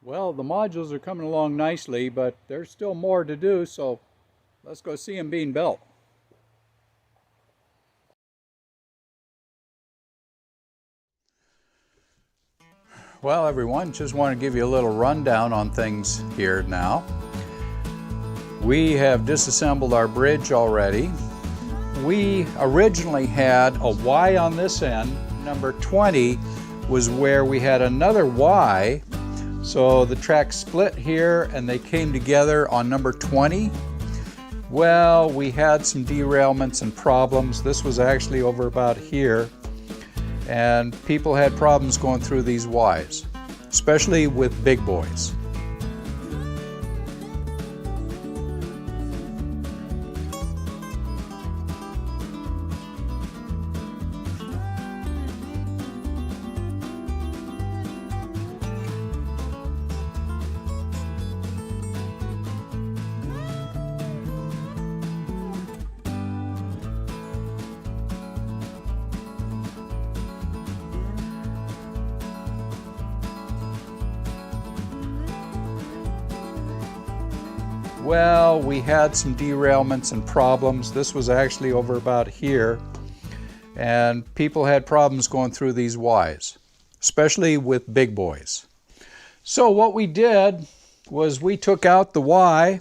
Well, the modules are coming along nicely, but there's still more to do, so let's go see them being built. Well, everyone, just want to give you a little rundown on things here now. We have disassembled our bridge already. We originally had a Y on this end. Number 20 was where we had another Y. So the track split here and they came together on number 20. Well, we had some derailments and problems. This was actually over about here. And people had problems going through these Ys, especially with big boys. Well, we had some derailments and problems. This was actually over about here. And people had problems going through these Ys, especially with big boys. So what we did was we took out the Y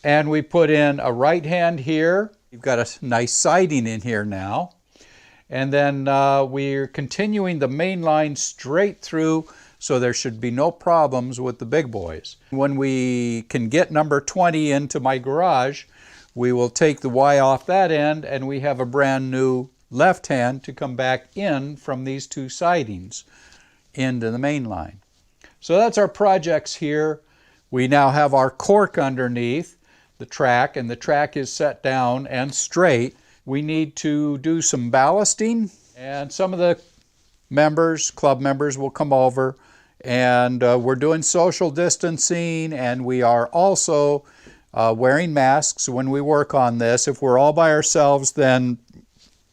and we put in a right hand here. We've got a nice siding in here now. And then we're continuing the main line straight through, so there should be no problems with the big boys. When we can get number 20 into my garage, we will take the Y off that end and we have a brand new left hand to come back in from these two sidings into the main line. So that's our projects here. We now have our cork underneath the track, and the track is set down and straight. We need to do some ballasting, and some of the members, club members, will come over. And we're doing social distancing, and we are also wearing masks when we work on this. If we're all by ourselves, then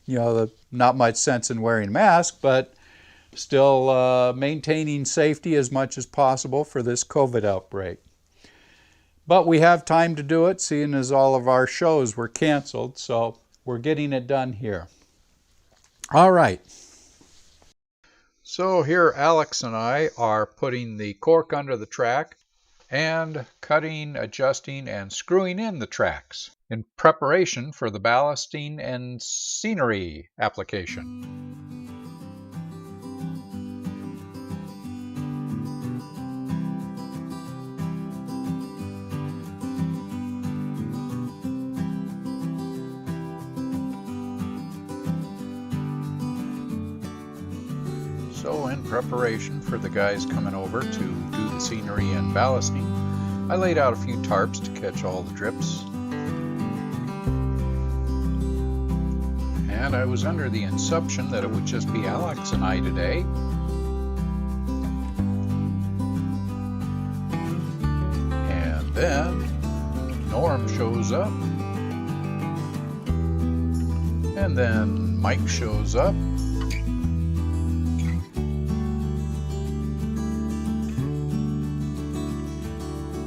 not much sense in wearing a mask, but still maintaining safety as much as possible for this COVID outbreak. But we have time to do it, seeing as all of our shows were canceled, so we're getting it done here. All right. So here Alex and I are putting the cork under the track and cutting, adjusting, and screwing in the tracks in preparation for the ballasting and scenery application. So in preparation for the guys coming over to do the scenery and ballasting, I laid out a few tarps to catch all the drips. And I was under the assumption that it would just be Alex and I today. And then Norm shows up. And then Mike shows up.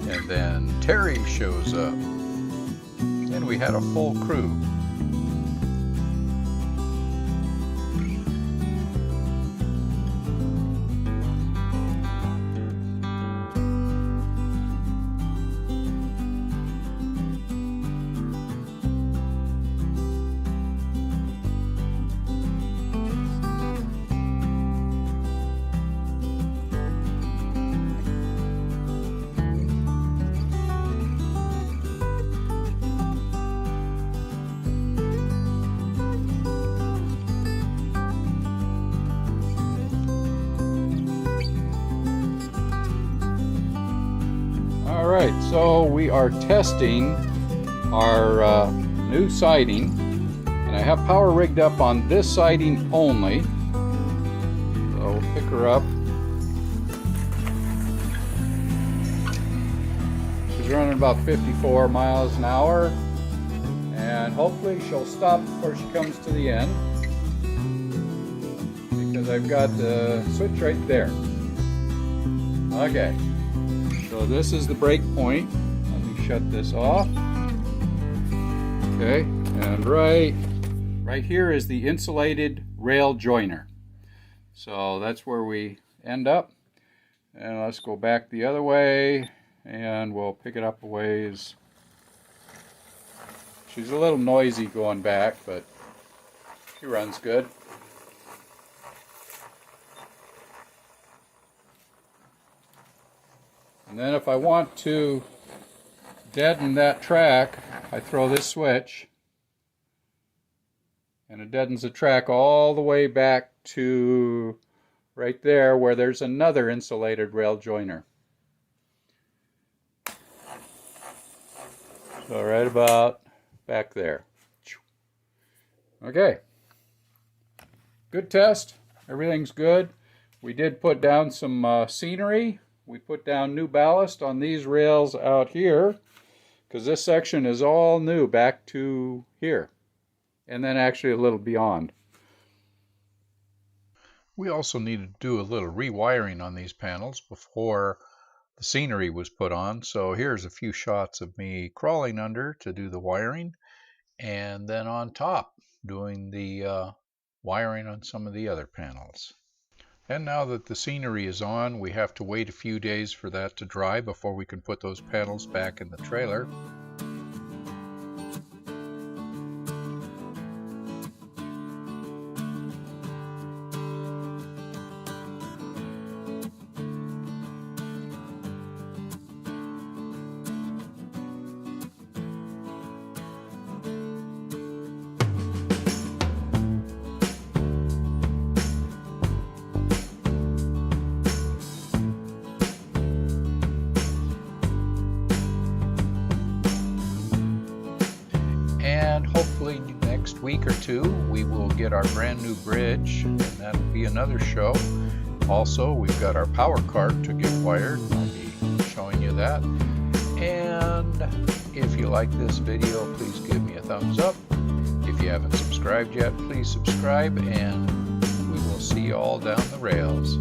And then Terry shows up, and we had a full crew. Alright, so we are testing our new siding, and I have power rigged up on this siding only. So we'll pick her up. She's running about 54 miles an hour, and hopefully she'll stop before she comes to the end, because I've got the switch right there. Okay, so this is the break point. Let me shut this off. Okay, and right here is the insulated rail joiner. So that's where we end up. And let's go back the other way, and we'll pick it up a ways. She's a little noisy going back, but she runs good. And then if I want to deaden that track, I throw this switch, and it deadens the track all the way back to right there where there's another insulated rail joiner. So right about back there. Okay. Good test. Everything's good. We did put down some scenery. We put down new ballast on these rails out here because this section is all new back to here, and then actually a little beyond. We also needed to do a little rewiring on these panels before the scenery was put on. So here's a few shots of me crawling under to do the wiring, and then on top doing the wiring on some of the other panels. And now that the scenery is on, we have to wait a few days for that to dry before we can put those panels back in the trailer. And hopefully next week or two we will get our brand new bridge, and that'll be another show. Also, we've got our power cart to get wired. I'll be showing you that. And if you like this video, please give me a thumbs up. If you haven't subscribed yet, please subscribe, and we will see you all down the rails.